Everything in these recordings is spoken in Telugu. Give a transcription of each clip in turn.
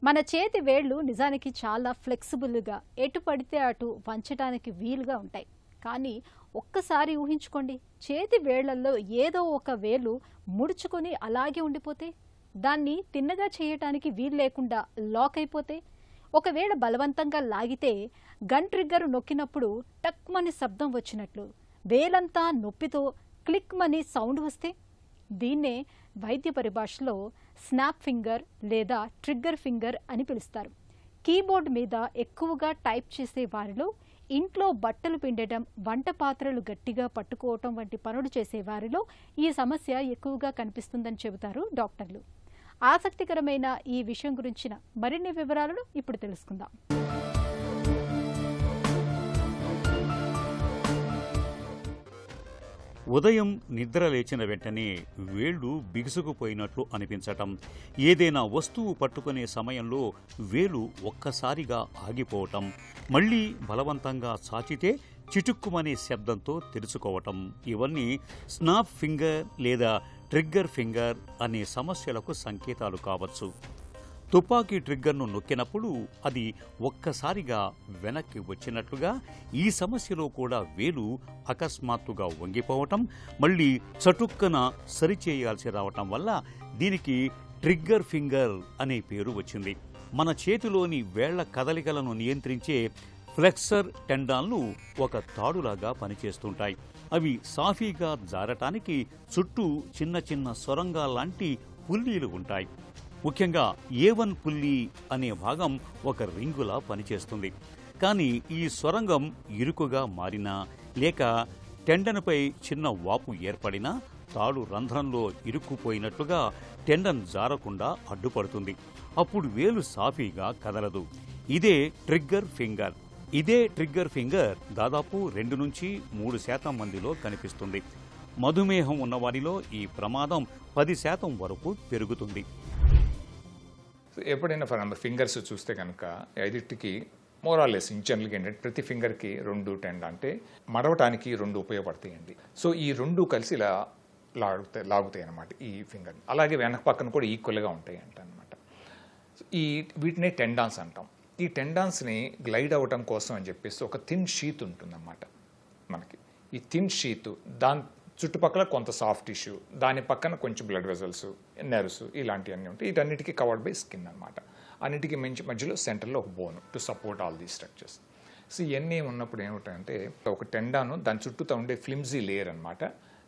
మన చేతి వేళ్ళు నిజానికి చాలా ఫ్లెక్సిబుల్గా ఎటు పడితే అటు వంచడానికి వీలుగా ఉంటాయి. కానీ ఒక్కసారి ఊహించుకోండి, చేతి వేళ్లలో ఏదో ఒక వేలు ముడుచుకొని అలాగే ఉండిపోతే, దాన్ని తిన్నగా చేయటానికి వీలు లేకుండా లాక్ అయిపోతే, ఒకవేళ బలవంతంగా లాగితే గన్ ట్రిగ్గర్ నొక్కినప్పుడు టక్మని శబ్దం వచ్చినట్లు వేలంతా నొప్పితో క్లిక్ మని సౌండ్ వస్తే, దీన్నే వైద్య పరిభాషలో స్నాప్ ఫింగర్ లేదా ట్రిగ్గర్ ఫింగర్ అని పిలుస్తారు. కీబోర్డ్ మీద ఎక్కువగా టైప్ చేసే వారిలో, ఇంట్లో బట్టలు పిండటం, వంట పాత్రలు గట్టిగా పట్టుకోవటం వంటి పనులు చేసే వారిలో ఈ సమస్య ఎక్కువగా కనిపిస్తుందని చెబుతారు డాక్టర్లు. ఆసక్తికరమైన ఈ విషయం గురించిన మరిన్ని వివరాలను ఇప్పుడు తెలుసుకుందాం. ఉదయం నిద్ర లేచిన వెంటనే వేళ్లు బిగుసుకుపోయినట్లు అనిపించటం, ఏదైనా వస్తువు పట్టుకునే సమయంలో వేలు ఒక్కసారిగా ఆగిపోవటం, మళ్లీ బలవంతంగా చాచితే చిటుక్కుమనే శబ్దంతో తెరుచుకోవటం, ఇవన్నీ స్నాప్ ఫింగర్ లేదా ట్రిగ్గర్ ఫింగర్ అనే సమస్యలకు సంకేతాలు కావచ్చు. తుపాకీ ట్రిగ్గర్ను నొక్కినప్పుడు అది ఒక్కసారిగా వెనక్కి వచ్చినట్లుగా ఈ సమస్యలో కూడా వేలు అకస్మాత్తుగా వంగిపోవటం, మళ్ళీ చటుక్కన సరిచేయాల్సి రావటం వల్ల దీనికి ట్రిగ్గర్ ఫింగర్ అనే పేరు వచ్చింది. మన చేతిలోని వేళ్ల కదలికలను నియంత్రించే ఫ్లెక్సర్ టెండాన్లు ఒక తాడులాగా పనిచేస్తుంటాయి. అవి సాఫీగా జారటానికి చుట్టూ చిన్న చిన్న సొరంగాల్లాంటి పుల్లీలు ఉంటాయి. ముఖ్యంగా A1 పుల్లీ అనే భాగం ఒక రింగులా పనిచేస్తుంది. కానీ ఈ సొరంగం ఇరుకుగా మారినా లేక టెండన్పై చిన్న వాపు ఏర్పడినా తాడు రంధ్రంలో ఇరుక్కుపోయినట్లుగా టెండన్ జారకుండా అడ్డుపడుతుంది. అప్పుడు వేలు సాఫీగా కదలదు. ఇదే ట్రిగ్గర్ ఫింగర్. ఇదే ట్రిగ్గర్ ఫింగర్ దాదాపు 2 నుంచి 3% మందిలో కనిపిస్తుంది. మధుమేహం ఉన్నవారిలో ఈ ప్రమాదం 10% వరకు పెరుగుతుంది. ఎప్పుడైనా ఫర్ ఎగ్జాంపుల్ ఫింగర్స్ చూస్తే కనుక ఐదింటికి మోరాలెస్ జనరల్గా ఏంటంటే ప్రతి ఫింగర్కి 2 టెండ్ అంటే మడవటానికి 2 ఉపయోగపడతాయండి. సో ఈ 2 కలిసి ఇలా లాగుతాయి అన్నమాట ఈ ఫింగర్. అలాగే వెనక పక్కన కూడా ఈక్వల్గా ఉంటాయి అనమాట. వీటినే టెండాన్స్ అంటాం. ఈ టెండాన్స్ని గ్లైడ్ అవ్వటం కోసం అని చెప్పేసి ఒక థిన్ షీత్ ఉంటుందన్నమాట మనకి. ఈ థిన్ షీత్ దాని చుట్టుపక్కల కొంత సాఫ్ట్ టిష్యూ, దాని పక్కన కొంచెం బ్లడ్ వెజల్స్, నెర్వ్స్ ఇలాంటివన్నీ ఉంటాయి. వీటన్నిటికీ కవర్డ్ బై స్కిన్ అనమాట. అన్నిటికీ మధ్యలో సెంటర్లో ఒక bone to support all these structures. So ఇవన్నీ ఉన్నప్పుడు ఏమిటంటే ఒక టెండాను దాని చుట్టూతో ఉండే ఫ్లిమ్జీ లేయర్ అనమాట,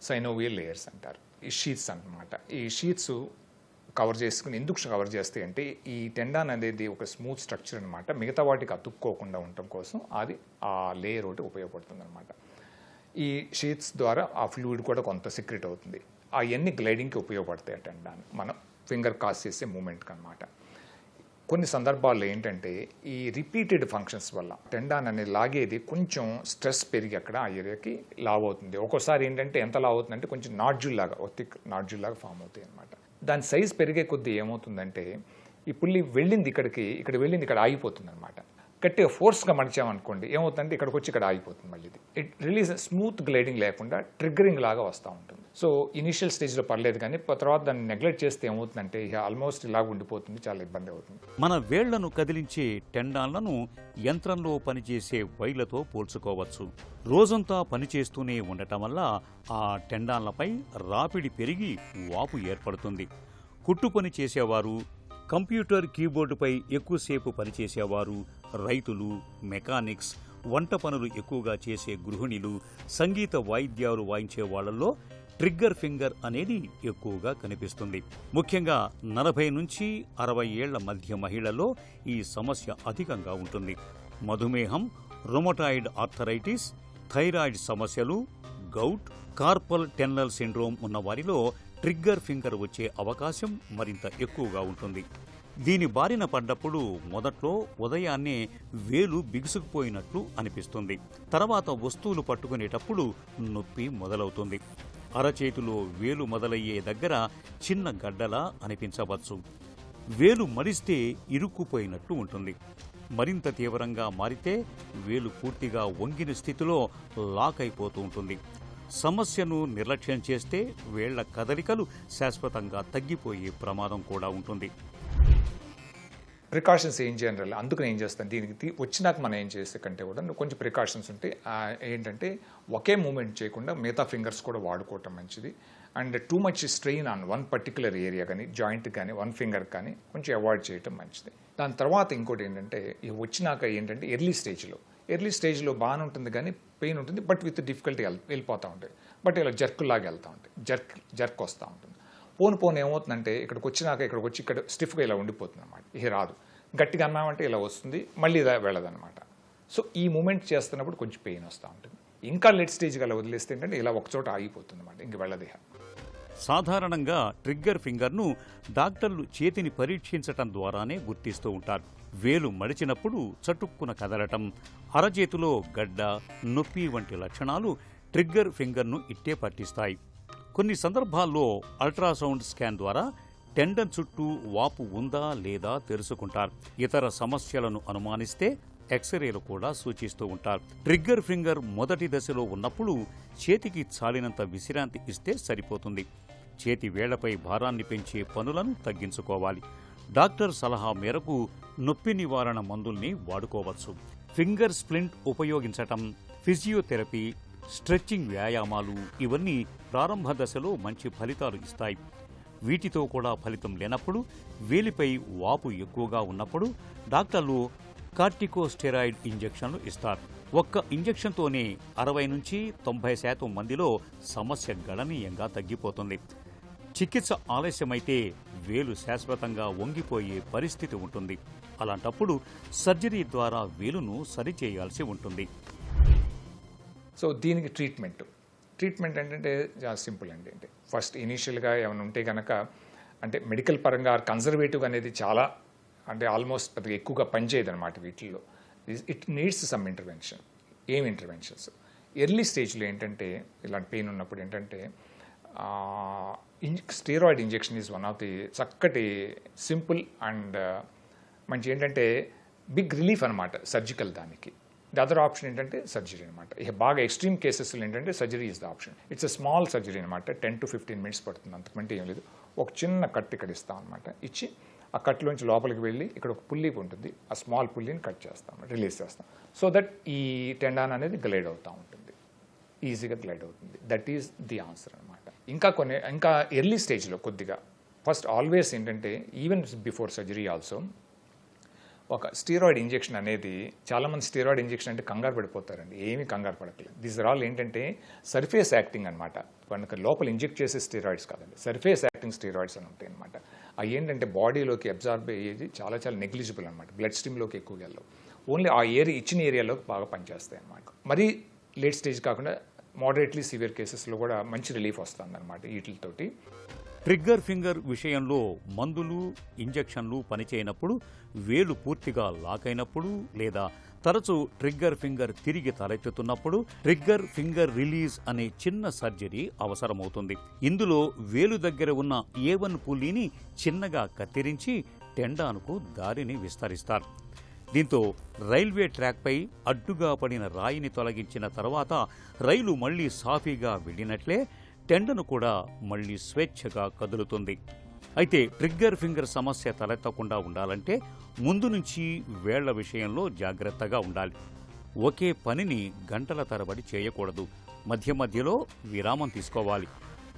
సైనోవియల్ లేయర్స్ అంటారు. ఈ షీట్స్ అనమాట. ఈ షీట్స్ కవర్ చేసుకుని ఎందుకు కవర్ చేస్తాయి అంటే ఈ టెండాన్ అనేది ఒక స్మూత్ స్ట్రక్చర్ అనమాట. మిగతా వాటికి అతుక్కోకుండా ఉండటం కోసం అది ఆ లేయర్ ఒకటి ఉపయోగపడుతుంది అనమాట. ఈ షీట్స్ ద్వారా ఆ ఫ్లూయిడ్ కూడా కొంత సీక్రెట్ అవుతుంది. అవన్నీ గ్లైడింగ్కి ఉపయోగపడతాయి టెండాన్ మనం ఫింగర్ కాస్ చేసే మూమెంట్కి అనమాట. కొన్ని సందర్భాల్లో ఏంటంటే ఈ రిపీటెడ్ ఫంక్షన్స్ వల్ల టెండాన్ అనేది లాగేది కొంచెం స్ట్రెస్ పెరిగి అక్కడ ఆ ఏరియాకి లావ్ అవుతుంది. ఒక్కోసారి ఏంటంటే ఎంత లావ్ అవుతుందంటే కొంచెం నాడ్జుల్ లాగా థిక్ నాడ్జుల్ లాగా ఫామ్ అవుతాయి అనమాట. దాని సైజ్ పెరిగే కొద్దీ ఏమవుతుందంటే ఈ పుల్లి వెళ్ళింది ఇక్కడ వెళ్ళింది ఇక్కడ ఆగిపోతుంది అనమాట. గట్టిగా ఫోర్స్గా మడిచామనుకోండి ఏమవుతుందంటే ఇక్కడికి వచ్చి ఇక్కడ ఆగిపోతుంది. మళ్ళీ ఇట్ రిలీజ్ స్మూత్ గ్లైడింగ్ లేకుండా ట్రిగ్గరింగ్ లాగా వస్తూ ఉంటుంది. సో ఇనిషియల్ స్టేజ్లో పర్లేదు, కానీ తర్వాత దాన్ని నెగ్లెక్ట్ చేస్తే ఏమవుతుందంటే ఆల్మోస్ట్ ఇలాగ ఉండిపోతుంది, చాలా ఇబ్బంది అవుతుంది. మన వేళ్లను కదిలించే టెండాన్లను యంత్రంలో పనిచేసే వైర్లతో పోల్చుకోవచ్చు. రోజంతా పనిచేస్తూనే ఉండటం వల్ల ఆ టెండాన్లపై రాపిడి పెరిగి వాపు ఏర్పడుతుంది. కుట్టు పని చేసేవారు, కంప్యూటర్ కీబోర్డుపై ఎక్కువసేపు పనిచేసేవారు, రైతులు, మెకానిక్స్, వంట పనులు ఎక్కువగా చేసే గృహిణులు, సంగీత వాయిద్యాలు వాయించే వాళ్లలో ట్రిగ్గర్ ఫింగర్ అనేది ఎక్కువగా కనిపిస్తుంది. ముఖ్యంగా 40 నుంచి 60 ఏళ్ల మధ్య మహిళల్లో ఈ సమస్య అధికంగా ఉంటుంది. మధుమేహం, రొమటాయిడ్ ఆర్థరైటిస్, థైరాయిడ్ సమస్యలు, గౌట్, కార్పల్ టెన్నెల్ సిండ్రోమ్ ఉన్న వారిలో ట్రిగ్గర్ ఫింగర్ వచ్చే అవకాశం మరింత ఎక్కువగా ఉంటుంది. దీని బారిన పడ్డప్పుడు మొదట్లో ఉదయాన్నే వేలు బిగుసుకుపోయినట్లు అనిపిస్తుంది. తర్వాత వస్తువులు పట్టుకునేటప్పుడు నొప్పి మొదలవుతుంది. అరచేతిలో వేలు మొదలయ్యే దగ్గర చిన్న గడ్డలా అనిపించవచ్చు. వేలు మడిస్తే ఇరుక్కుపోయినట్లు ఉంటుంది. మరింత తీవ్రంగా మారితే వేలు పూర్తిగా వంగిన స్థితిలో లాక్ అయిపోతూ ఉంటుంది. సమస్యను నిర్లక్ష్యం చేస్తే వేళ్ల కదలికలు శాశ్వతంగా తగ్గిపోయే ప్రమాదం కూడా ఉంటుంది. ప్రికాషన్స్ ఏం చేయాలి, అందుకని ఏం చేస్తాను దీనికి వచ్చినాక మనం ఏం చేసే కంటే కూడా కొంచెం ప్రికాషన్స్ ఉంటే ఏంటంటే ఒకే మూమెంట్ చేయకుండా మిగతా ఫింగర్స్ కూడా వాడుకోవటం మంచిది. And too much strain on one particular area కానీ జాయింట్ కానీ వన్ ఫింగర్ కానీ కొంచెం అవాయిడ్ చేయటం మంచిది. దాని తర్వాత ఇంకోటి ఏంటంటే వచ్చినాక ఏంటంటే ఎర్లీ స్టేజ్లో బాగానే ఉంటుంది కానీ పెయిన్ ఉంటుంది, బట్ విత్ డిఫికల్టీ వెళ్ళిపోతూ ఉంటాయి, బట్ ఇలా జర్కులాగా వెళ్తూ ఉంటాయి, జర్క్ వస్తూ ఉంటుంది. పోను ఏమవుతుందంటే ఇక్కడికి వచ్చి ఇక్కడ స్టిఫ్గా ఇలా ఉండిపోతుంది అనమాట. ఇది రాదు, గట్టిగా అన్నామంటే ఇలా వస్తుంది, మళ్ళీ ఇలా వెళ్ళదన్నమాట. సో ఈ మూమెంట్ చేస్తున్నప్పుడు కొంచెం పెయిన్ వస్తూ ఉంటుంది. ఇంకా లేట్ స్టేజ్గా అలా వదిలేస్తే ఏంటంటే ఇలా ఒకచోట ఆగిపోతుంది అనమాట, ఇంక వెళ్ళదు. సాధారణంగా ట్రిగ్గర్ ఫింగర్ను డాక్టర్లు చేతిని పరీక్షించటం ద్వారానే గుర్తిస్తూ ఉంటారు. వేలు మడిచినప్పుడు చటుక్కున కదలటం, అరచేతిలో గడ్డ, నొప్పి వంటి లక్షణాలు ట్రిగ్గర్ ఫింగర్ను ఇట్టే పట్టిస్తాయి. కొన్ని సందర్భాల్లో అల్ట్రాసౌండ్ స్కాన్ ద్వారా టెండన్ చుట్టూ వాపు ఉందా లేదా తెలుసుకుంటారు. ఇతర సమస్యలను అనుమానిస్తే ఎక్స్రేలు కూడా సూచిస్తూ ఉంటారు. ట్రిగ్గర్ ఫింగర్ మొదటి దశలో ఉన్నప్పుడు చేతికి చాలినంత విశ్రాంతి ఇస్తే సరిపోతుంది. చేతి వేళ్లపై భారాన్ని పెంచే పనులను తగ్గించుకోవాలి. డాక్టర్ సలహా మేరకు నొప్పి నివారణ మందుల్ని వాడుకోవచ్చు. ఫింగర్ స్ప్లింట్ ఉపయోగించటం, ఫిజియోథెరపీ, స్ట్రెచ్చింగ్ వ్యాయామాలు ఇవన్నీ ప్రారంభ దశలో మంచి ఫలితాలు ఇస్తాయి. వీటితో కూడా ఫలితం లేనప్పుడు, వేలిపై వాపు ఎక్కువగా ఉన్నప్పుడు డాక్టర్లు కార్టికోస్టెరాయిడ్ ఇంజెక్షన్లు ఇస్తారు. ఒక్క ఇంజెక్షన్తోనే 60 నుంచి 90% మందిలో సమస్య గణనీయంగా తగ్గిపోతుంది. చికిత్స ఆలస్యమైతే వేలు శాశ్వతంగా వంగిపోయే పరిస్థితి ఉంటుంది. అలాంటప్పుడు సర్జరీ ద్వారా వేలును సరిచేయాల్సి ఉంటుంది. సో దీనికి ట్రీట్మెంట్ ఏంటంటే చాలా సింపుల్ అండి. అంటే ఫస్ట్ ఇనీషియల్గా ఏమైనా ఉంటే కనుక అంటే మెడికల్ పరంగా కన్జర్వేటివ్ అనేది చాలా అంటే ఆల్మోస్ట్ పెద్దగా ఎక్కువగా పనిచేయదు అనమాట. వీటిల్లో it needs some intervention. Interventions early స్టేజ్లో ఏంటంటే ఇలాంటి పెయిన్ ఉన్నప్పుడు ఏంటంటే steroid injection is one of the చక్కటి సింపుల్ అండ్ మంచి ఏంటంటే బిగ్ రిలీఫ్ అనమాట సర్జికల్ దానికి. ది అదర్ ఆప్షన్ ఏంటంటే సర్జరీ అనమాట. ఇక బాగా ఎక్స్ట్రీమ్ కేసెస్లో ఏంటంటే surgery is the option. It's a small surgery అనమాట. 10 to 15 minutes పడుతుంది, అంతకంటే ఏం లేదు. ఒక చిన్న కట్ ఇక్కడ ఇస్తాం అనమాట. ఇచ్చి ఆ కట్లోంచి లోపలికి వెళ్ళి ఇక్కడ ఒక పుల్లి ఉంటుంది, ఆ స్మాల్ పుల్లిని కట్ చేస్తాం, రిలీజ్ చేస్తాం. సో దట్ ఈ టెండాన్ అనేది గ్లైడ్ అవుతూ ఉంటుంది, ఈజీగా గ్లైడ్ అవుతుంది. దట్ ఈజ్ ది ఆన్సర్ అనమాట. ఇంకా ఎర్లీ స్టేజ్లో కొద్దిగా ఫస్ట్ ఆల్వేస్ ఏంటంటే ఈవెన్ బిఫోర్ సర్జరీ ఆల్సో ఒక స్టీరాయిడ్ ఇంజెక్షన్ అనేది చాలామంది స్టీరాయిడ్ ఇంజెక్షన్ అంటే కంగారు పడిపోతారండి. ఏమీ కంగారు పడట్లేదు. దీస్ ఆర్ ఆల్ ఏంటంటే సర్ఫేస్ యాక్టింగ్ అనమాట. మనకు లోపల ఇంజెక్ట్ చేసే స్టీరాయిడ్స్ కాదండి, సర్ఫేస్ యాక్టింగ్ స్టీరాయిడ్స్ అని ఉంటాయి అనమాట. అవి ఏంటంటే బాడీలోకి అబ్జార్బ్ అయ్యేది చాలా నెగ్లిజిబుల్ అనమాట. బ్లడ్ స్ట్రీమ్లోకి ఎక్కువగా వెళ్ళవు. ఓన్లీ ఆ ఇచ్చిన ఏరియాలోకి బాగా పనిచేస్తాయి అనమాట. మరీ లేట్ స్టేజ్ కాకుండా మోడరేట్లీ సివియర్ కేసెస్లో కూడా మంచి రిలీఫ్ వస్తుంది అనమాట వీటితోటి. ట్రిగ్గర్ ఫింగర్ విషయంలో మందులు, ఇంజెక్షన్లు పనిచేయనప్పుడు, వేలు పూర్తిగా లాక్ అయినప్పుడు లేదా తరచూ ట్రిగ్గర్ ఫింగర్ తిరిగి తలెత్తుతున్నప్పుడు ట్రిగ్గర్ ఫింగర్ రిలీజ్ అనే చిన్న సర్జరీ అవసరమవుతుంది. ఇందులో వేలు దగ్గర ఉన్న A1 పుల్లిని చిన్నగా కత్తిరించి టెండాన్కు దారిని విస్తరిస్తారు. దీంతో రైల్వే ట్రాక్పై అడ్డుగా పడిన రాయిని తొలగించిన తర్వాత రైలు మళ్లీ సాఫీగా వెళ్ళినట్లే టెండను కూడా మళ్లీ స్వేచ్ఛగా కదులుతుంది. అయితే ట్రిగ్గర్ ఫింగర్ సమస్య తలెత్తకుండా ఉండాలంటే ముందు నుంచి వేళ్ల విషయంలో జాగ్రత్తగా ఉండాలి. ఒకే పనిని గంటల తరబడి చేయకూడదు. మధ్య మధ్యలో విరామం తీసుకోవాలి.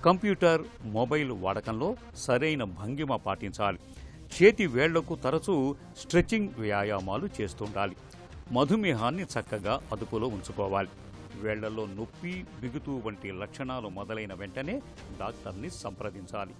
కంప్యూటర్, మొబైల్ వాడకంలో సరైన భంగిమ పాటించాలి. చేతి వేళ్లకు తరచూ స్ట్రెచ్చింగ్ వ్యాయామాలు చేస్తుండాలి. మధుమేహాన్ని చక్కగా అదుపులో ఉంచుకోవాలి. వేళ్లలో నొప్పి, బిగుతు వంటి లక్షణాలు మొదలైన వెంటనే డాక్టర్ని సంప్రదించాలి.